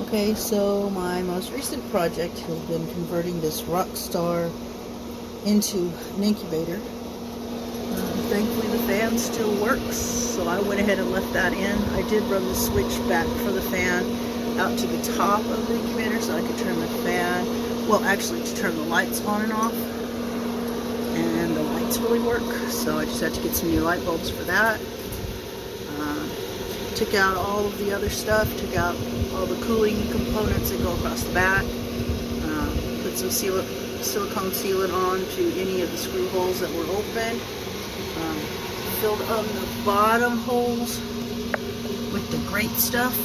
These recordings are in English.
Okay, so my most recent project has been converting this Rockstar into an incubator. Thankfully the fan still works, so I went ahead and left that in. I did run the switch back for the fan out to the top of the incubator so I could turn the fan, well actually to turn the lights on and off. And the lights really work, so I just had to get some new light bulbs for that. Took out all of the other stuff, took out all the cooling components that go across the back, put some silicone sealant on to any of the screw holes that were open, filled up the bottom holes with the great stuff.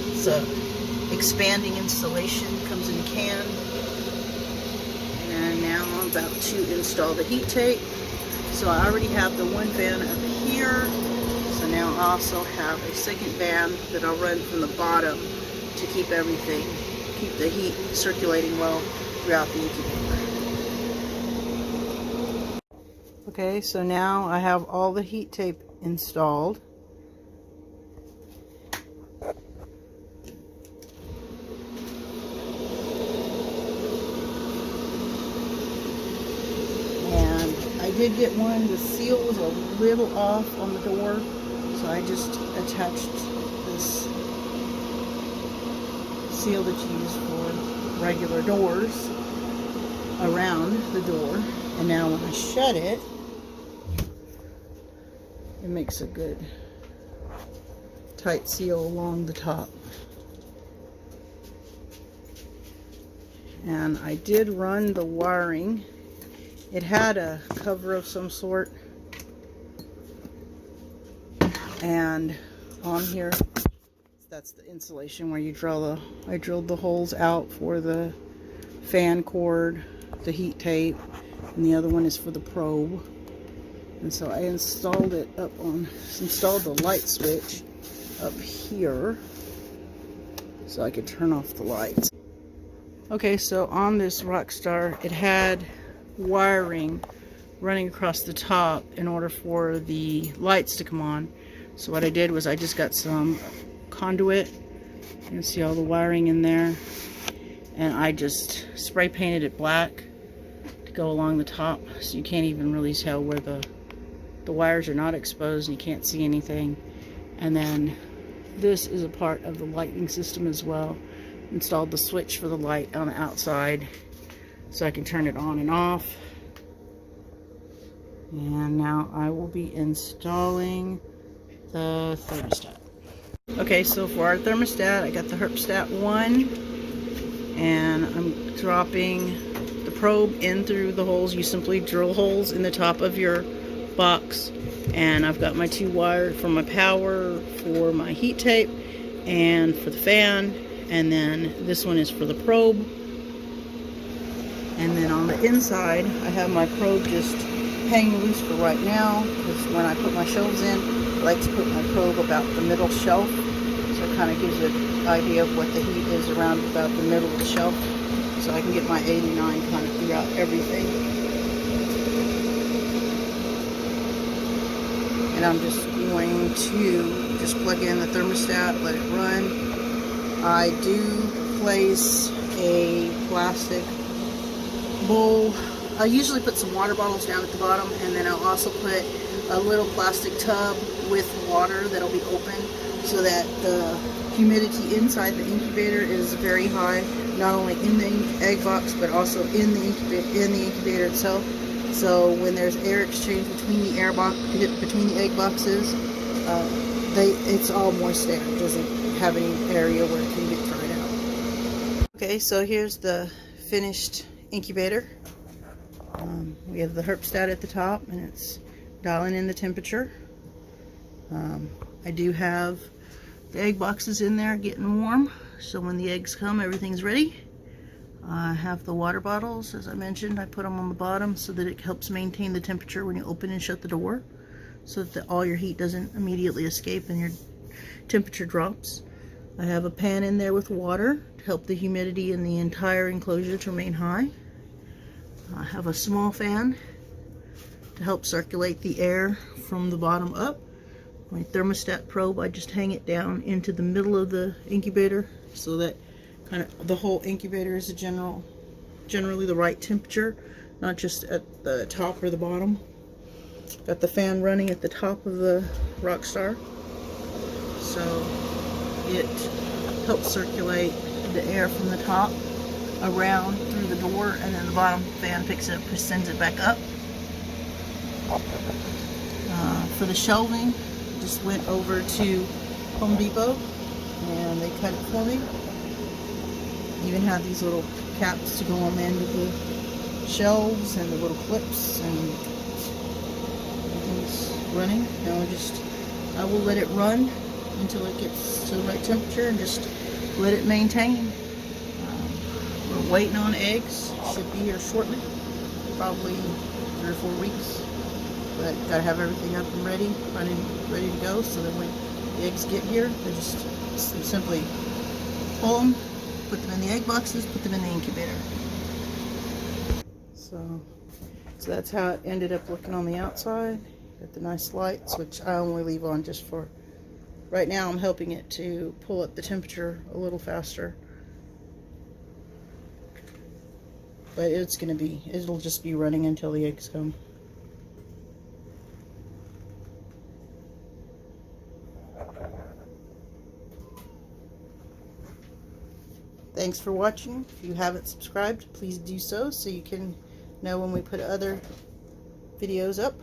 It's a expanding insulation, comes in a can. And now I'm about to install the heat tape. So I already have the one fan up here. So now I also have a second fan that I'll run from the bottom to keep the heat circulating well throughout the incubator. Okay, so now I have all the heat tape installed. And I did get one, the seal was a little off on the door. So I just attached this seal that you use for regular doors around the door. And now when I shut it, it makes a good tight seal along the top. And I did run the wiring. It had a cover of some sort. And on here, that's the insulation where you drill I drilled the holes out for the fan cord, the heat tape, and the other one is for the probe. And so I installed the light switch up here so I could turn off the lights. Okay, so on this Rockstar, it had wiring running across the top in order for the lights to come on. So what I did was I just got some conduit. You can see all the wiring in there. And I just spray painted it black to go along the top, so you can't even really tell where the wires are not exposed and you can't see anything. And then this is a part of the lighting system as well. Installed the switch for the light on the outside so I can turn it on and off. And now I will be installing the thermostat. Okay, so for our thermostat, I got the Herpstat 1, and I'm dropping the probe in through the holes. You simply drill holes in the top of your box, and I've got my 2 wires for my power, for my heat tape, and for the fan, and then this one is for the probe. And then on the inside, I have my probe just hanging loose for right now, because when I put my shelves in, I like to put my probe about the middle shelf, so it kind of gives you an idea of what the heat is around about the middle of the shelf, so I can get my 89 kind of throughout everything. And I'm just going to just plug in the thermostat, let it run. I do place a plastic bowl. I usually put some water bottles down at the bottom, and then I'll also put a little plastic tub with water that'll be open so that the humidity inside the incubator is very high, not only in the egg box but also in the incubator itself. So when there's air exchange between the egg boxes, it's all moist air. It doesn't have any area where it can get dried out. Okay, so here's the finished incubator. We have the Herpstat at the top, and it's dialing in the temperature. I do have the egg boxes in there getting warm, so when the eggs come, everything's ready. I have the water bottles, as I mentioned. I put them on the bottom so that it helps maintain the temperature when you open and shut the door, so that all your heat doesn't immediately escape and your temperature drops. I have a pan in there with water to help the humidity in the entire enclosure to remain high. I have a small fan to help circulate the air from the bottom up. my thermostat probe, I just hang it down into the middle of the incubator so that kind of the whole incubator is generally the right temperature, not just at the top or the bottom. Got the fan running at the top of the Rockstar, so it helps circulate the air from the top around through the door, and then the bottom fan picks it up and sends it back up. For the shelving, just went over to Home Depot and they cut it for me. Even had these little caps to go on the end of the shelves and the little clips, and everything's running. Now I will let it run until it gets to the right temperature and just let it maintain. We're waiting on eggs. Should be here shortly, probably 3 or 4 weeks. But gotta have everything up and ready to go, so that when the eggs get here, they just simply pull them, put them in the egg boxes, put them in the incubator. So that's how it ended up looking on the outside. Got the nice lights, which I only leave on just for right now. I'm helping it to pull up the temperature a little faster. But it'll just be running until the eggs come. Thanks for watching. If you haven't subscribed, please do so you can know when we put other videos up.